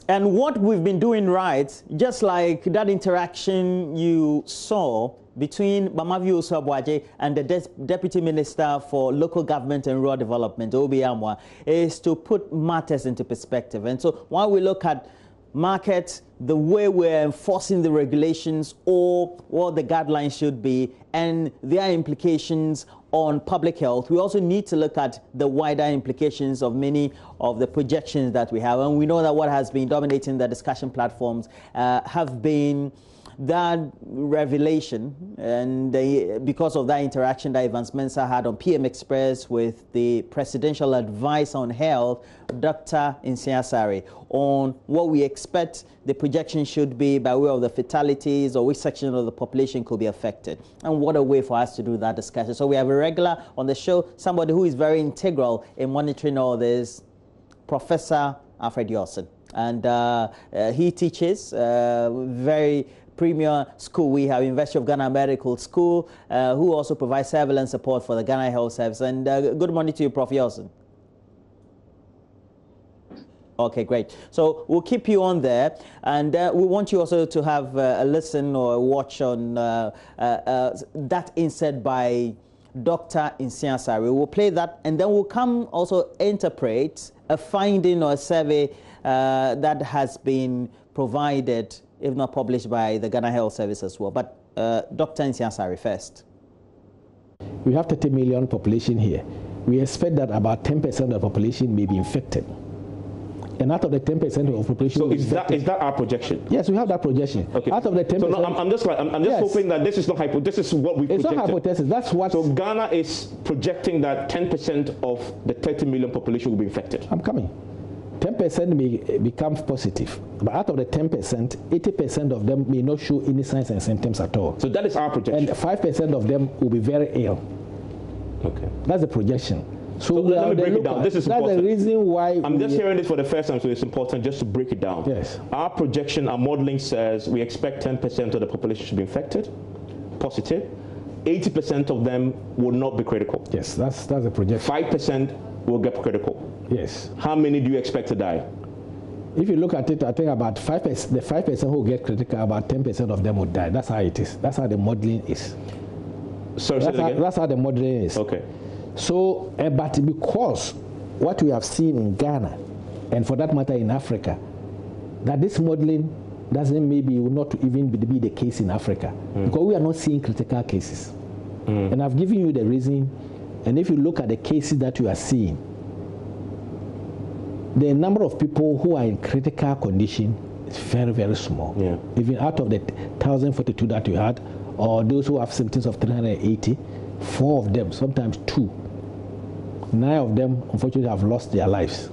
And what we've been doing right, just like that interaction you saw between Bamavio Sabwaje and the Deputy Minister for Local Government and Rural Development, Obi Amwa, is to put matters into perspective. And so while we look at markets, the way we're enforcing the regulations or what the guidelines should be and their implications on public health, we also need to look at the wider implications of many of the projections that we have. And we know that what has been dominating the discussion platforms have been that revelation, and because of that interaction that Evans Mensah had on PM Express with the presidential advice on health, Dr. Nsiasare, on what we expect the projection should be by way of the fatalities or which section of the population could be affected. And what a way for us to do that discussion. So we have a regular on the show, somebody who is very integral in monitoring all this, Professor Alfred Yawson. And he teaches very premier school. We have University of Ghana Medical School, who also provides surveillance support for the Ghana Health Service. And good morning to you, Prof. Yawson. Okay, great. So we'll keep you on there, and we want you also to have a listen or a watch on that insert by Dr. Nsiasare. We'll play that, and then we'll come also interpret a finding or a survey that has been provided, if not published, by the Ghana Health Service as well. But Dr. Nsiasare first. We have 30 million population here. We expect that about 10% of the population may be infected. And out of the 10% of the population, so is that our projection? Yes, we have that projection. Okay. Out of the 10%, so no, I'm just yes, hoping that this is not this is what we projected. It's not hypothesis. That's what. So Ghana is projecting that 10% of the 30 million population will be infected. I'm coming. 10% may become positive, but out of the 10%, 80% of them may not show any signs and symptoms at all. So that is our projection. And 5% of them will be very ill. Okay. That's the projection. So let me break it down. This is that's important. The reason why I'm just hearing this for the first time, so it's important just to break it down. Yes. Our projection, our modeling says we expect 10% of the population should be infected, positive. 80% of them will not be critical. Yes, that's the projection. 5% will get critical. Yes. How many do you expect to die? If you look at it, I think about 5%, the 5% who get critical, about 10% of them will die. That's how it is. That's how the modeling is. Sorry, that's how the modeling is. Okay. So, but because what we have seen in Ghana, and for that matter in Africa, that this modeling doesn't maybe will not even be the case in Africa, because we are not seeing critical cases. And I've given you the reason, and if you look at the cases that you are seeing, the number of people who are in critical condition is very, very small. Yeah. Even out of the 1,042 that you had, or those who have symptoms of 380, 4 of them, sometimes 2, 9 of them, unfortunately, have lost their lives.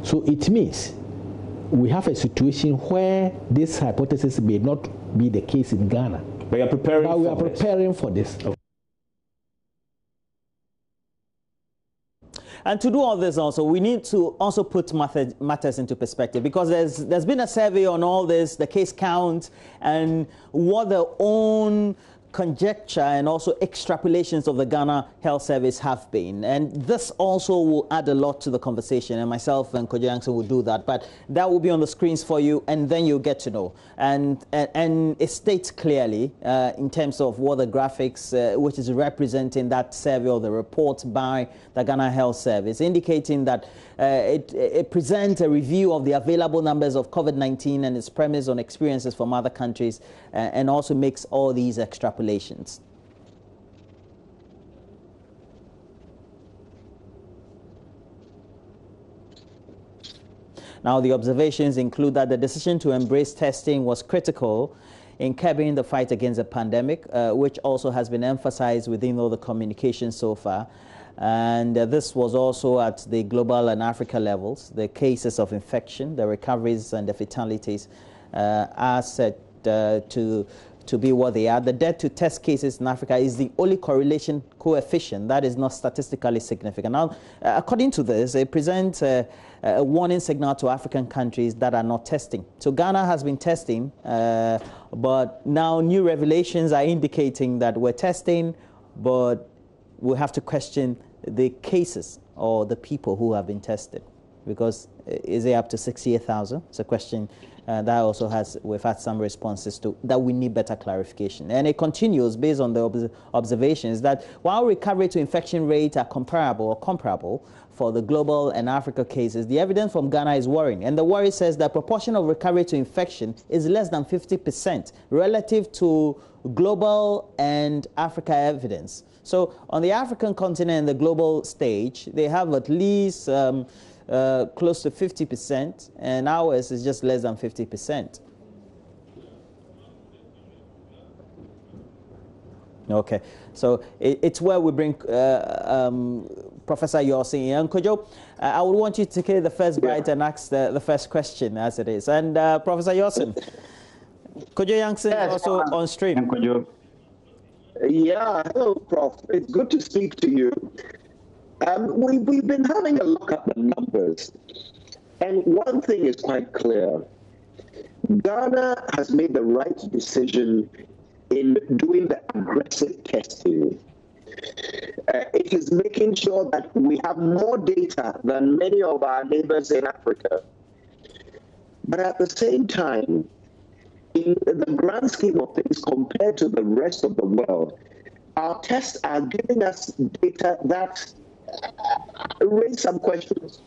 So it means we have a situation where this hypothesis may not be the case in Ghana. But we are preparing for this. Okay. And to do all this also, we need to also put matters into perspective, because there's been a survey on all this, the case count, and what their own conjecture and also extrapolations of the Ghana Health Service have been. And this also will add a lot to the conversation, and myself and Kojo Yawson will do that. But that will be on the screens for you, and then you'll get to know. And it states clearly in terms of what the graphics, which is representing that survey or the report by the Ghana Health Service, indicating that it presents a review of the available numbers of COVID-19 and its premise on experiences from other countries, and also makes all these extrapolations. Now, the observations include that the decision to embrace testing was critical in curbing the fight against the pandemic, which also has been emphasized within all the communication so far. And this was also at the global and Africa levels. The cases of infection, the recoveries, and the fatalities are set to be what they are. The death-to-test cases in Africa is the only correlation coefficient that is not statistically significant. Now, according to this, it presents a warning signal to African countries that are not testing. So Ghana has been testing, but now new revelations are indicating that we're testing, but we have to question the cases or the people who have been tested. Because is it up to 68,000? It's a question that also we've had some responses to, that we need better clarification. And it continues based on the observations that while recovery to infection rates are comparable for the global and Africa cases, the evidence from Ghana is worrying. And the worry says that proportion of recovery to infection is less than 50% relative to global and Africa evidence. So on the African continent and the global stage, they have at least close to 50%, and ours is just less than 50%. Okay, so it's where we bring Professor Yawson in. And Kojo, I would want you to take the first bite and ask the first question as it is. And Professor Yawson, Kojo Yawson is also on stream. Kojo. Yeah, hello, Prof. It's good to speak to you. We've been having a look at the numbers, and one thing is quite clear. Ghana has made the right decision in doing the aggressive testing. It is making sure that we have more data than many of our neighbors in Africa. But at the same time, in the grand scheme of things, compared to the rest of the world, our tests are giving us data that raise some questions.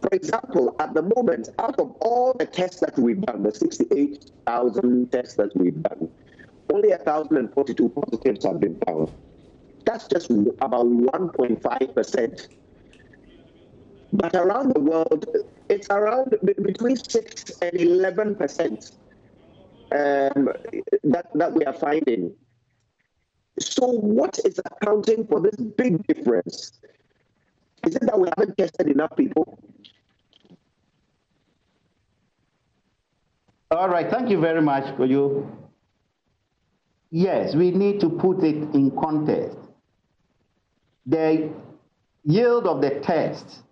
For example, at the moment, out of all the tests that we've done, the 68,000 tests that we've done, only 1,042 positives have been found. That's just about 1.5%. But around the world, it's around between 6 and 11% that we are finding. So what is accounting for this big difference? Is it that we haven't tested enough people? All right, thank you very much, Kojo. Yes, we need to put it in context. The yield of the test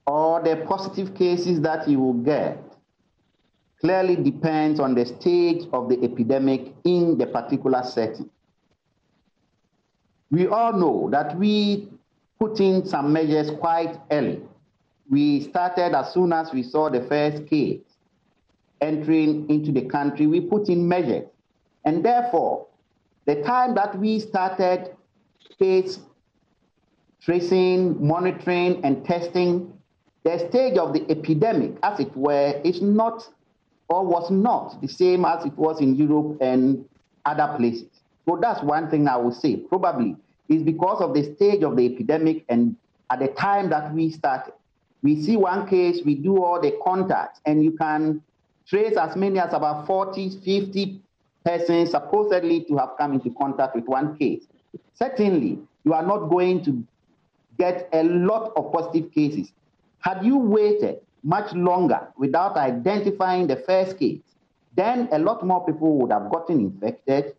or the positive cases that you will get clearly depends on the stage of the epidemic in the particular setting. We all know that we put in some measures quite early. We started as soon as we saw the first case entering into the country, we put in measures. And therefore, the time that we started case tracing, monitoring, and testing, the stage of the epidemic, as it were, is not or was not the same as it was in Europe and other places. So that's one thing I would say, probably, is because of the stage of the epidemic and at the time that we started. We see one case, we do all the contacts, and you can trace as many as about 40, 50 persons supposedly to have come into contact with one case. Certainly, you are not going to get a lot of positive cases. Had you waited much longer without identifying the first case, then a lot more people would have gotten infected.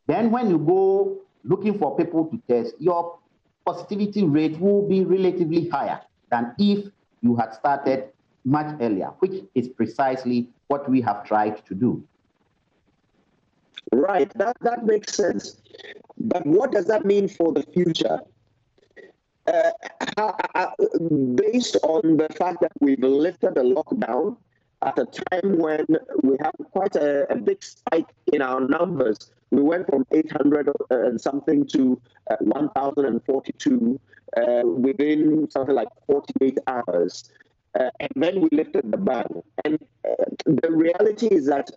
Then when you go looking for people to test, your positivity rate will be relatively higher than if you had started much earlier, which is precisely what we have tried to do. Right, that makes sense. But what does that mean for the future? Based on the fact that we've lifted the lockdown at a time when we have quite a big spike in our numbers, we went from 800 and something to 1,042 within something like 48 hours. And then we lifted the ban. And the reality is that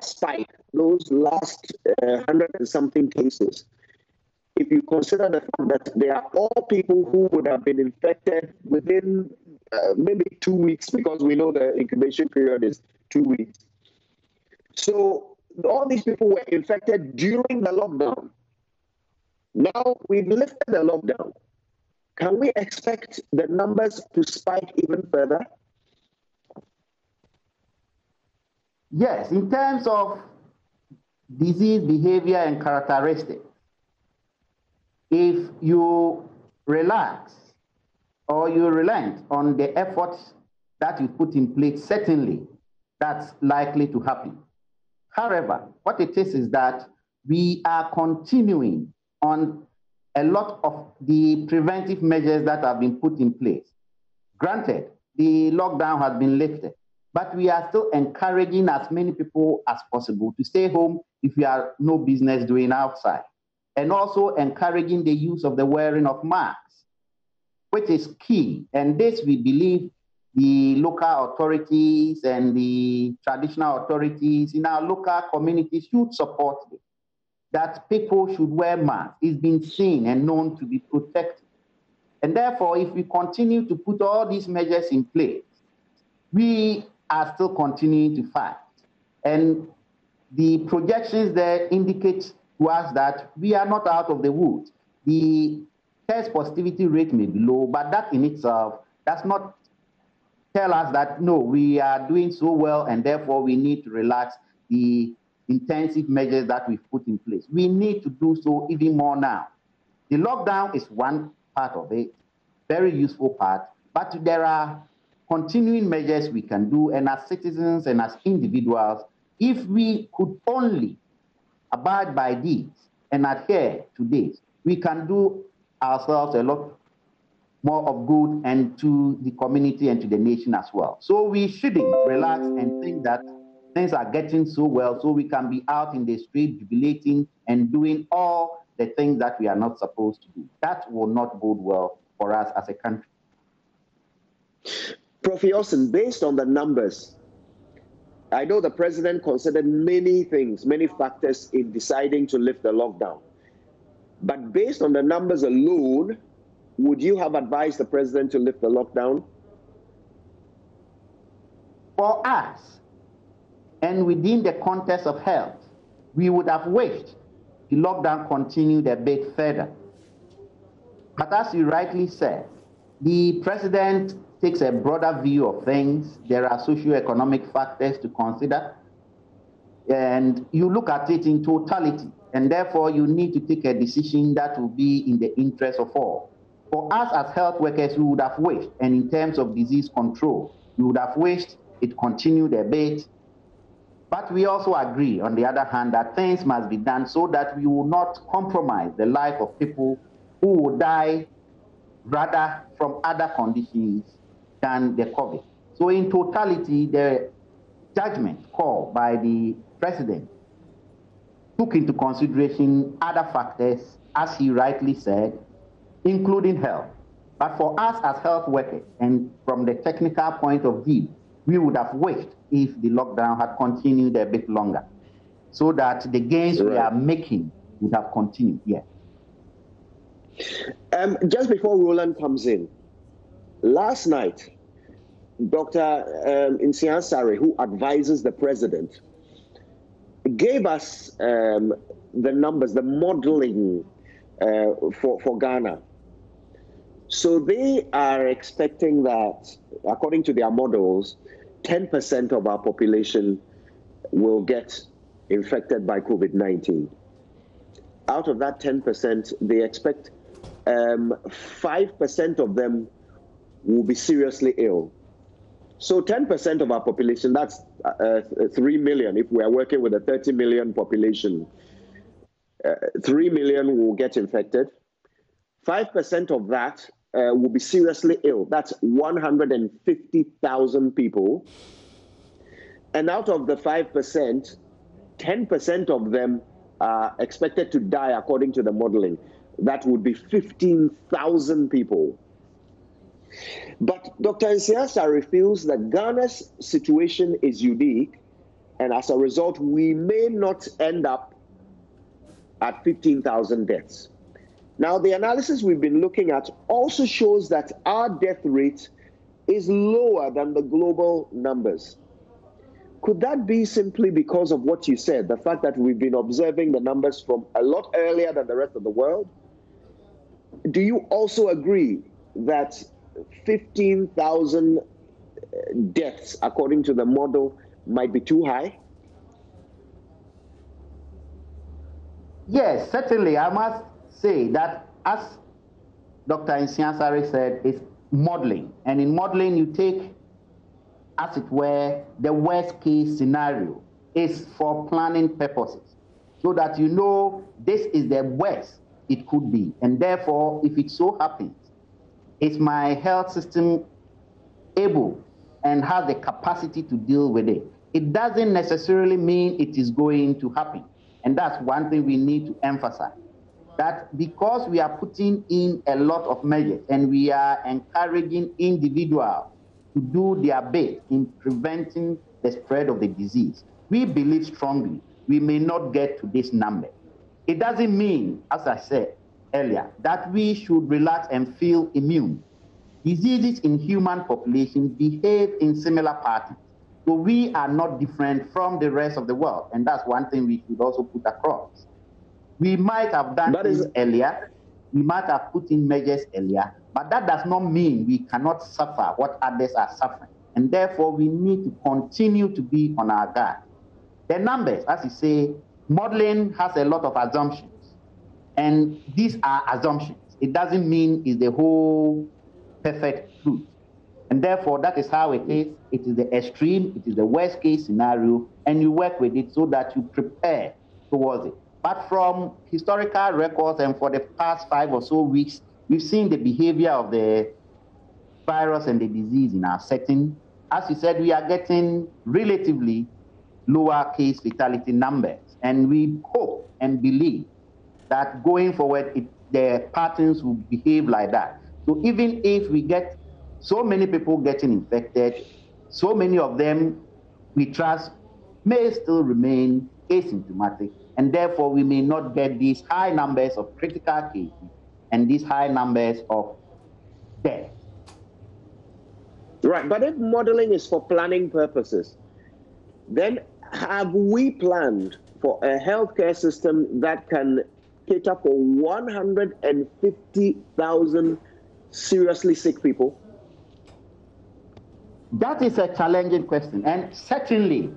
spike, those last 100 and something cases, if you consider the fact that they are all people who would have been infected within maybe 2 weeks, because we know the incubation period is 2 weeks. So all these people were infected during the lockdown. Now we've lifted the lockdown. Can we expect the numbers to spike even further? Yes, in terms of disease behavior and characteristics, if you relax or you relent on the efforts that you put in place, certainly that's likely to happen. However, what it is that we are continuing on a lot of the preventive measures that have been put in place. Granted, the lockdown has been lifted. But we are still encouraging as many people as possible to stay home if you have no business doing outside. And also encouraging the use of the wearing of masks, which is key. And this, we believe, the local authorities and the traditional authorities in our local communities should support it, that people should wear masks. It's been seen and known to be protective. And therefore, if we continue to put all these measures in place, we are still continuing to fight. And the projections there indicate to us that we are not out of the woods. The test positivity rate may be low, but that in itself does not tell us that, no, we are doing so well and therefore we need to relax the intensive measures that we've put in place. We need to do so even more now. The lockdown is one part of it, very useful part, but there are continuing measures we can do, and as citizens and as individuals, if we could only abide by these and adhere to this, we can do ourselves a lot more of good and to the community and to the nation as well. So we shouldn't relax and think that things are getting so well so we can be out in the street jubilating and doing all the things that we are not supposed to do. That will not bode well for us as a country. Prof. Yawson, based on the numbers, I know the president considered many things, many factors in deciding to lift the lockdown. But based on the numbers alone, would you have advised the president to lift the lockdown? For us, and within the context of health, we would have wished the lockdown continued a bit further. But as you rightly said, the president takes a broader view of things. There are socio-economic factors to consider. And you look at it in totality. And therefore, you need to take a decision that will be in the interest of all. For us as health workers, we would have wished, and in terms of disease control, we would have wished it continued a bit. But we also agree, on the other hand, that things must be done so that we will not compromise the life of people who will die rather from other conditions than the COVID. So in totality, the judgment called by the president took into consideration other factors, as he rightly said, including health. But for us as health workers, and from the technical point of view, we would have wished if the lockdown had continued a bit longer, so that the gains we are making would have continued. Yeah. Just before Roland comes in, last night, Dr. Nsiah-Sarrey, who advises the president, gave us the numbers, the modeling for Ghana. So they are expecting that, according to their models, 10% of our population will get infected by COVID-19. Out of that 10%, they expect 5% of them will be seriously ill. So 10% of our population, that's 3 million. If we are working with a 30 million population, 3 million will get infected. 5% of that will be seriously ill. That's 150,000 people. And out of the 5%, 10% of them are expected to die according to the modeling. That would be 15,000 people. But Dr. Nsiah-Sarrey feels that Ghana's situation is unique, and as a result, we may not end up at 15,000 deaths. Now, the analysis we've been looking at also shows that our death rate is lower than the global numbers. Could that be simply because of what you said, the fact that we've been observing the numbers from a lot earlier than the rest of the world? Do you also agree that 15,000 deaths, according to the model, might be too high? Yes, certainly. I must say that, as Dr. Nsiah-Sarrey said, it's modeling. And in modeling, you take, as it were, the worst case scenario. Is for planning purposes, so that you know this is the worst it could be. And therefore, if it so happens, if my health system able and has the capacity to deal with it. It doesn't necessarily mean it is going to happen. And that's one thing we need to emphasize, that because we are putting in a lot of measures and we are encouraging individuals to do their bit in preventing the spread of the disease, we believe strongly we may not get to this number. It doesn't mean, as I said earlier, that we should relax and feel immune. Diseases in human populations behave in similar patterns. So we are not different from the rest of the world. And that's one thing we should also put across. We might have done this earlier. We might have put in measures earlier, but that does not mean we cannot suffer what others are suffering. And therefore, we need to continue to be on our guard. The numbers, as you say, modeling has a lot of assumptions. And these are assumptions. It doesn't mean it's the whole perfect truth. And therefore, that is how it is. It is the extreme, it is the worst case scenario, and you work with it so that you prepare towards it. But from historical records and for the past 5 or so weeks, we've seen the behavior of the virus and the disease in our setting. As you said, we are getting relatively lower case fatality numbers. And we hope and believe that going forward, the patterns will behave like that. So even if we get so many people getting infected, so many of them, we trust, may still remain asymptomatic, and therefore we may not get these high numbers of critical cases and these high numbers of deaths. Right, but if modeling is for planning purposes, then have we planned for a healthcare system that can cater for 150,000 seriously sick people? That is a challenging question. And certainly,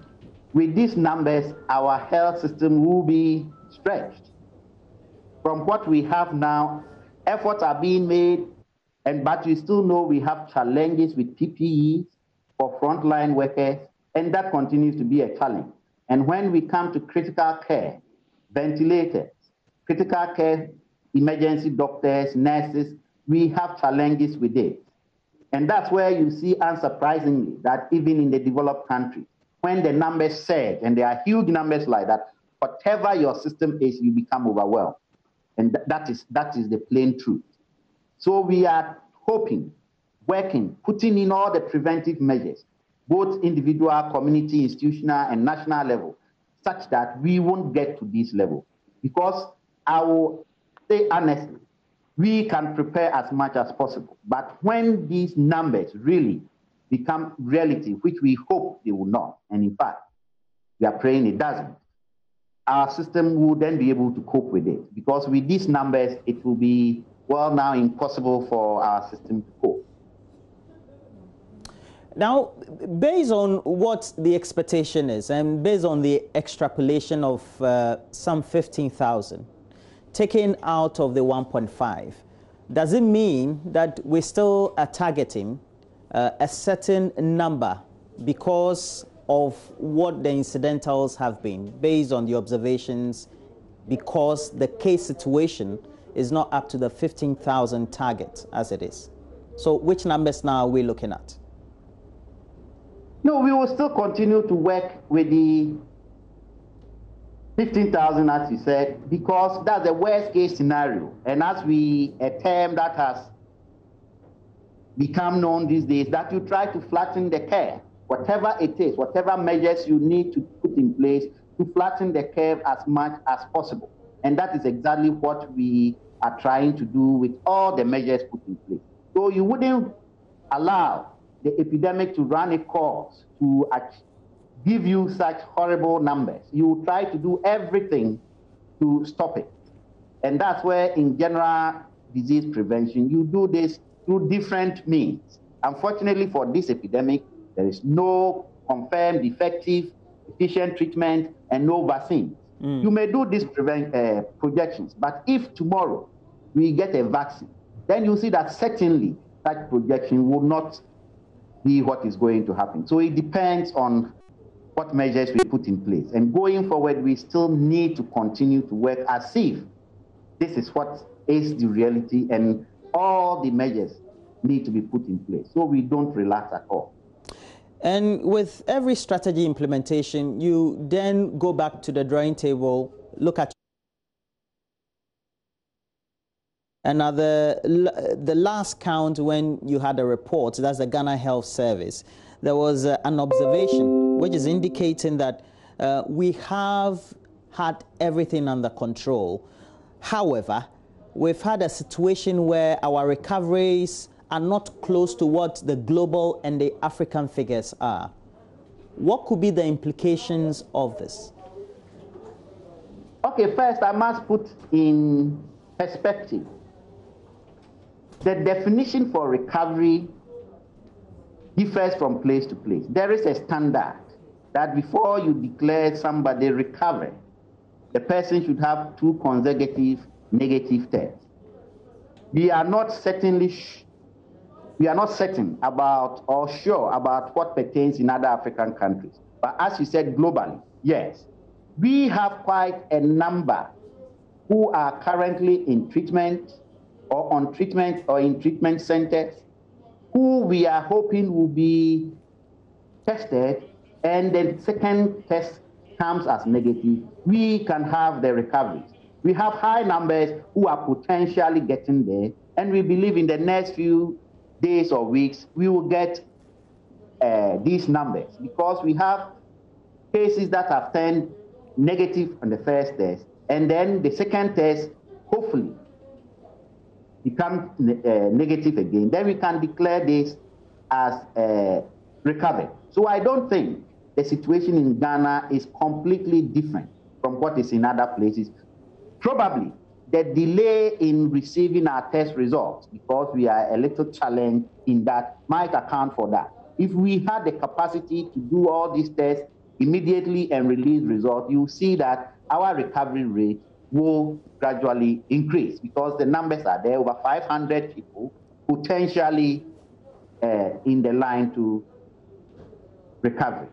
with these numbers, our health system will be stretched. From what we have now, efforts are being made, but we still know we have challenges with PPEs for frontline workers, and that continues to be a challenge. And when we come to critical care, ventilators, critical care, emergency doctors, nurses, we have challenges with it. And that's where you see, unsurprisingly, that even in the developed countries, when the numbers surge, and there are huge numbers like that, whatever your system is, you become overwhelmed. And that is the plain truth. So we are hoping, working, putting in all the preventive measures, both individual, community, institutional, and national level, such that we won't get to this level. Because I will say honestly, we can prepare as much as possible. But when these numbers really become reality, which we hope they will not, and in fact, we are praying it doesn't, our system will then be able to cope with it. Because with these numbers, it will be, well, now impossible for our system to cope. Now, based on what the expectation is, and based on the extrapolation of some 15,000, taken out of the 1.5, does it mean that we still are targeting a certain number because of what the incidentals have been, based on the observations, because the case situation is not up to the 15,000 target as it is? So which numbers now are we looking at? No, we will still continue to work with the 15,000, as you said, because that's the worst case scenario. And as a term that has become known these days, that you try to flatten the curve, whatever it is, whatever measures you need to put in place to flatten the curve as much as possible. And that is exactly what we are trying to do with all the measures put in place. So you wouldn't allow the epidemic to run a course to give you such horrible numbers. You try to do everything to stop it. And that's where in general disease prevention, you do this through different means. Unfortunately for this epidemic, there is no confirmed effective, efficient treatment and no vaccine. You may do these projections, but if tomorrow we get a vaccine, then you see that certainly that projection will not be what is going to happen. So it depends on what measures we put in place. And going forward, we still need to continue to work as if this is what is the reality, and all the measures need to be put in place. So we don't relax at all. And with every strategy implementation, you then go back to the drawing table, look at another, the last count when you had a report, that's the Ghana Health Service, there was an observation which is indicating that we have had everything under control. However, we've had a situation where our recoveries are not close to what the global and the African figures are. What could be the implications of this? Okay, first I must put in perspective. The definition for recovery differs from place to place. There is a standard that before you declare somebody recovered, the person should have 2 consecutive negative tests. We are not certain about or sure about what pertains in other African countries. But as you said, globally, yes, we have quite a number who are currently in treatment or on treatment or in treatment centers, who we are hoping will be tested, and the second test comes as negative, we can have the recoveries. We have high numbers who are potentially getting there, and we believe in the next few days or weeks, we will get these numbers, because we have cases that have turned negative on the first test, and then the second test, hopefully, become negative again. Then we can declare this as recovered. So I don't think the situation in Ghana is completely different from what is in other places. Probably the delay in receiving our test results, because we are a little challenged in that, might account for that. If we had the capacity to do all these tests immediately and release results, you see that our recovery rate will gradually increase, because the numbers are there, over 500 people potentially in the line to recovery.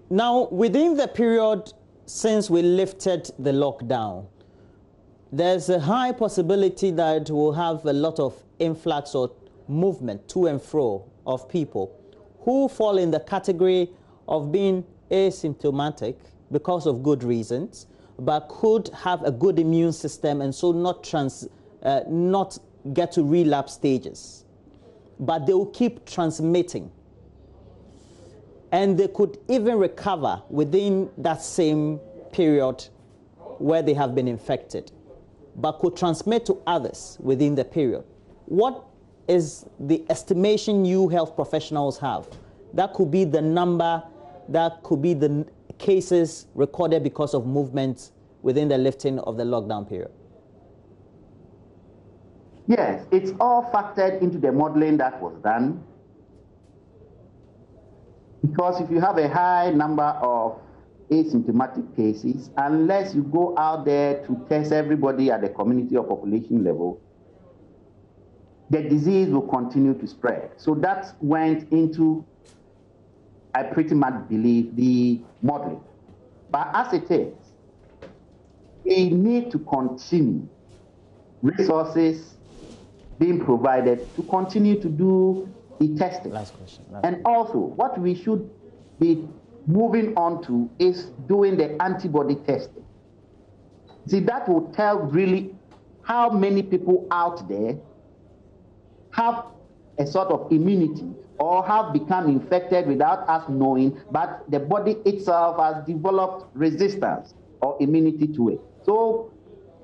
Now, within the period since we lifted the lockdown, there's a high possibility that we'll have a lot of influx or movement to and fro of people who fall in the category of being asymptomatic because of good reasons, but could have a good immune system and so not get to relapse stages. But they will keep transmitting. And they could even recover within that same period where they have been infected, but could transmit to others within the period. What is the estimation you health professionals have? That could be the number, that could be the cases recorded because of movements within the lifting of the lockdown period. Yes, it's all factored into the modeling that was done. Because if you have a high number of asymptomatic cases, unless you go out there to test everybody at the community or population level, the disease will continue to spread. So that went into, I pretty much believe, the modeling. But as it is, we need to continue resources being provided to continue to do the testing. Last question. And also, what we should be moving on to is doing the antibody testing. See, that will tell really how many people out there have a sort of immunity or have become infected without us knowing, but the body itself has developed resistance or immunity to it. So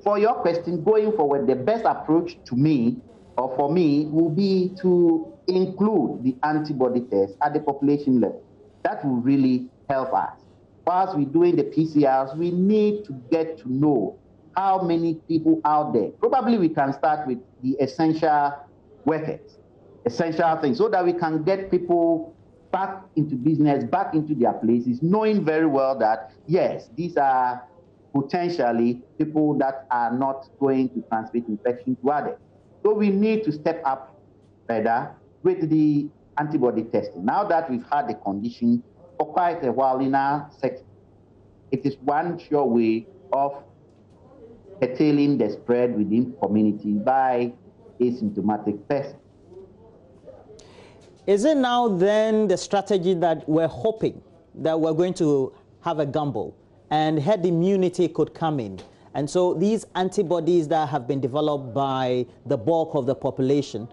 for your question, going forward, the best approach to me, or for me, will be to include the antibody test at the population level. That will really help us. Whilst we're doing the PCRs, we need to get to know how many people out there. Probably we can start with the essential workers, essential things, so that we can get people back into business, back into their places, knowing very well that, yes, these are potentially people that are not going to transmit infection to others. So we need to step up further with the antibody testing. Now that we've had the condition for quite a while in our sector, it is one sure way of curtailing the spread within community by asymptomatic person. Is it now then the strategy that we're hoping that we're going to have a gamble and herd immunity could come in? And so these antibodies that have been developed by the bulk of the population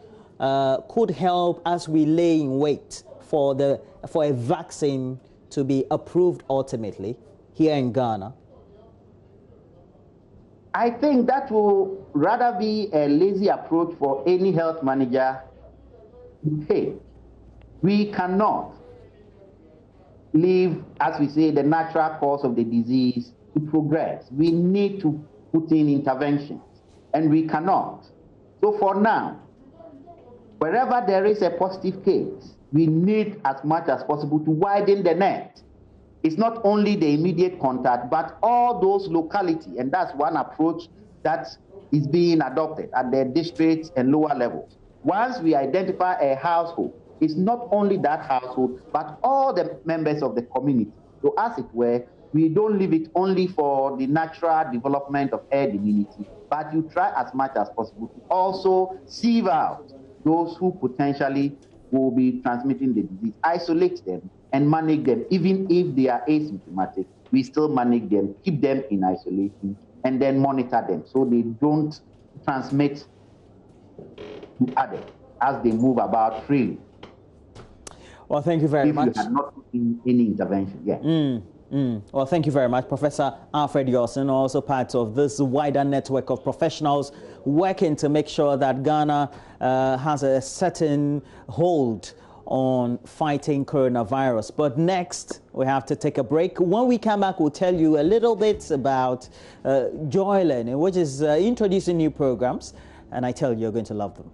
could help as we lay in wait for a vaccine to be approved ultimately here in Ghana? I think that will rather be a lazy approach for any health manager to take. We cannot leave, as we say, the natural course of the disease to progress. We need to put in interventions, and we cannot. So for now, wherever there is a positive case, we need as much as possible to widen the net. It's not only the immediate contact, but all those localities, and that's one approach that is being adopted at the district and lower levels. Once we identify a household, it's not only that household, but all the members of the community. So as it were, we don't leave it only for the natural development of herd immunity, but you try as much as possible to also sieve out those who potentially will be transmitting the disease, isolate them and manage them. Even if they are asymptomatic, we still manage them, keep them in isolation, and then monitor them so they don't transmit to others as they move about freely. Well, thank you very much. If you had not put in any intervention, yeah. Well, thank you very much, Professor Alfred Yawson, also part of this wider network of professionals working to make sure that Ghana has a certain hold on fighting coronavirus. But next, we have to take a break. When we come back, we'll tell you a little bit about Joy Learning, which is introducing new programs, and I tell you, you're going to love them.